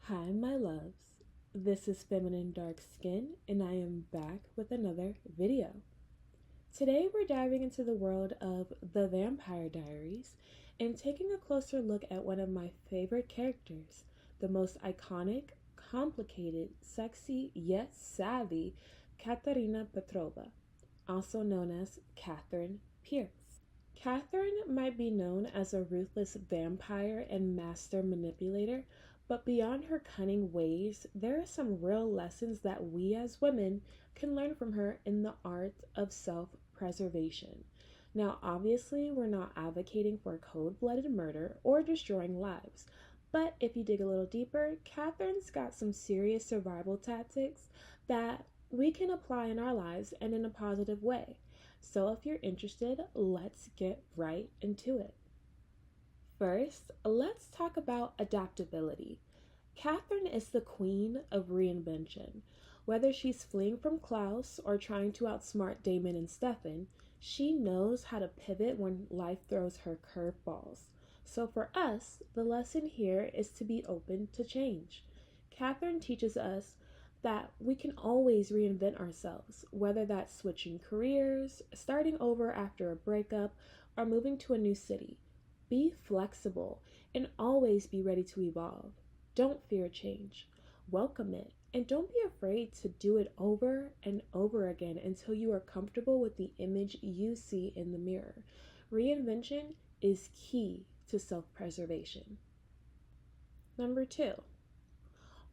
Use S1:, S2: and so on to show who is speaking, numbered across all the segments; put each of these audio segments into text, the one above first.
S1: Hi, my loves. This is Feminine Dark Skin, and I am back with another video. Today, we're diving into the world of the Vampire Diaries and taking a closer look at one of my favorite characters, the most iconic, complicated, sexy, yet savvy Katerina Petrova, also known as Katherine Pierce. Catherine might be known as a ruthless vampire and master manipulator, but beyond her cunning ways, there are some real lessons that we as women can learn from her in the art of self preservation. Now, obviously, we're not advocating for cold blooded murder or destroying lives, but if you dig a little deeper, Catherine's got some serious survival tactics that we can apply in our lives and in a positive way. So, if you're interested, let's get right into it. First, let's talk about adaptability. Catherine is the queen of reinvention. Whether she's fleeing from Klaus or trying to outsmart Damon and Stefan, she knows how to pivot when life throws her curveballs. So for us, the lesson here is to be open to change. Catherine teaches us that we can always reinvent ourselves, whether that's switching careers, starting over after a breakup, or moving to a new city. Be flexible and always be ready to evolve. Don't fear change. Welcome it. And don't be afraid to do it over and over again until you are comfortable with the image you see in the mirror. Reinvention is key to self preservation. Number two,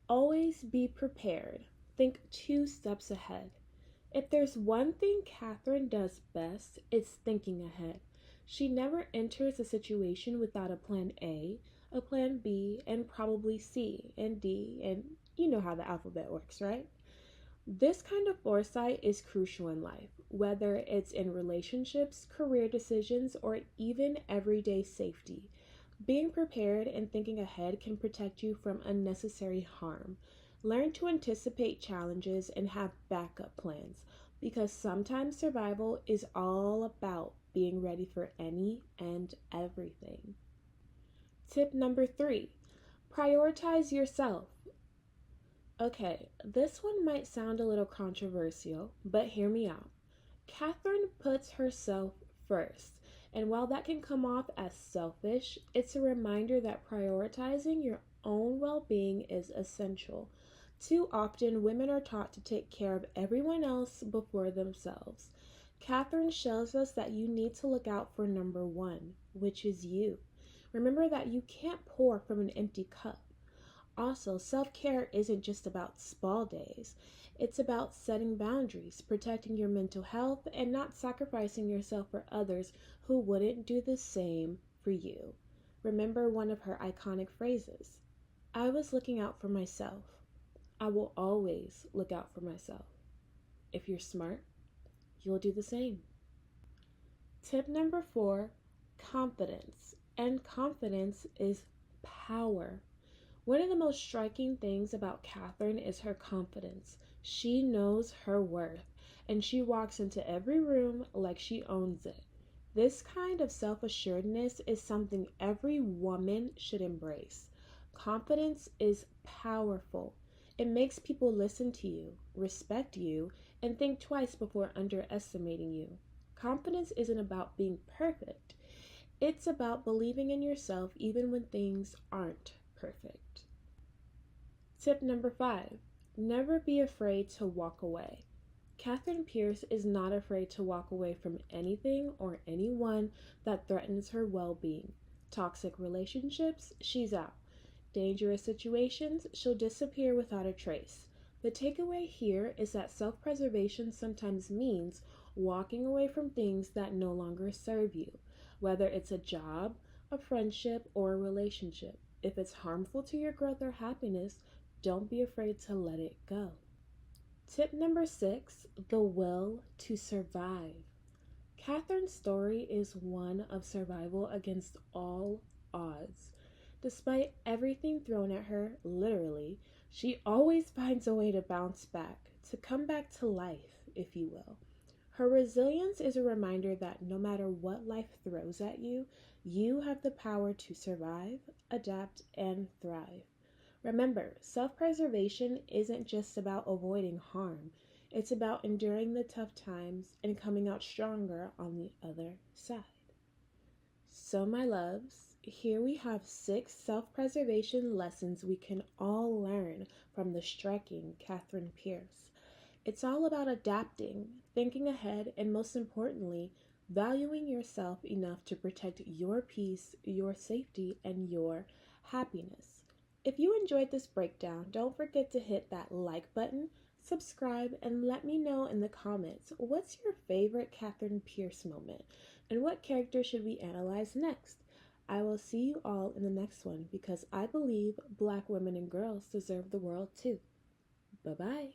S1: always be prepared. Think 2 steps ahead. If there's one thing Catherine does best, it's thinking ahead. She never enters a situation without a plan A, a plan B, and probably C and D, and you know how the alphabet works, right? This kind of foresight is crucial in life, whether it's in relationships, career decisions, or even everyday safety. Being prepared and thinking ahead can protect you from unnecessary harm. Learn to anticipate challenges and have backup plans because sometimes survival is all about being ready for any and everything. Tip number 3, prioritize yourself. Okay, this one might sound a little controversial, but hear me out. Catherine puts herself first, and while that can come off as selfish, it's a reminder that prioritizing your own well being is essential. Too often, women are taught to take care of everyone else before themselves. Catherine shows us that you need to look out for number one, which is you. Remember that you can't pour from an empty cup. Also, self care isn't just about spa days. It's about setting boundaries, protecting your mental health, and not sacrificing yourself for others who wouldn't do the same for you. Remember one of her iconic phrases: I was looking out for myself. I will always look out for myself. If you're smart, you'll do the same. Tip number 4, confidence. And confidence is power. One of the most striking things about Catherine is her confidence. She knows her worth, and she walks into every room like she owns it. This kind of self assuredness is something every woman should embrace. Confidence is powerful. It makes people listen to you, respect you, and think twice before underestimating you. Confidence isn't about being perfect, it's about believing in yourself even when things aren't perfect. Tip number 5, never be afraid to walk away. Katherine Pierce is not afraid to walk away from anything or anyone that threatens her well being. Toxic relationships, she's out. Dangerous situations, she'll disappear without a trace. The takeaway here is that self preservation sometimes means walking away from things that no longer serve you, whether it's a job, a friendship, or a relationship. If it's harmful to your growth or happiness, don't be afraid to let it go. Tip number 6, the will to survive. Catherine's story is one of survival against all odds. Despite everything thrown at her, literally, she always finds a way to bounce back, to come back to life, if you will. Her resilience is a reminder that no matter what life throws at you, you have the power to survive, adapt, and thrive. Remember, self-preservation isn't just about avoiding harm. It's about enduring the tough times and coming out stronger on the other side. So, my loves, here we have 6 self preservation lessons we can all learn from the striking Katherine Pierce. It's all about adapting, thinking ahead, and most importantly, valuing yourself enough to protect your peace, your safety, and your happiness. If you enjoyed this breakdown, don't forget to hit that like button, subscribe, and let me know in the comments what's your favorite Katherine Pierce moment and what character should we analyze next. I will see you all in the next one because I believe Black women and girls deserve the world too. Bye bye.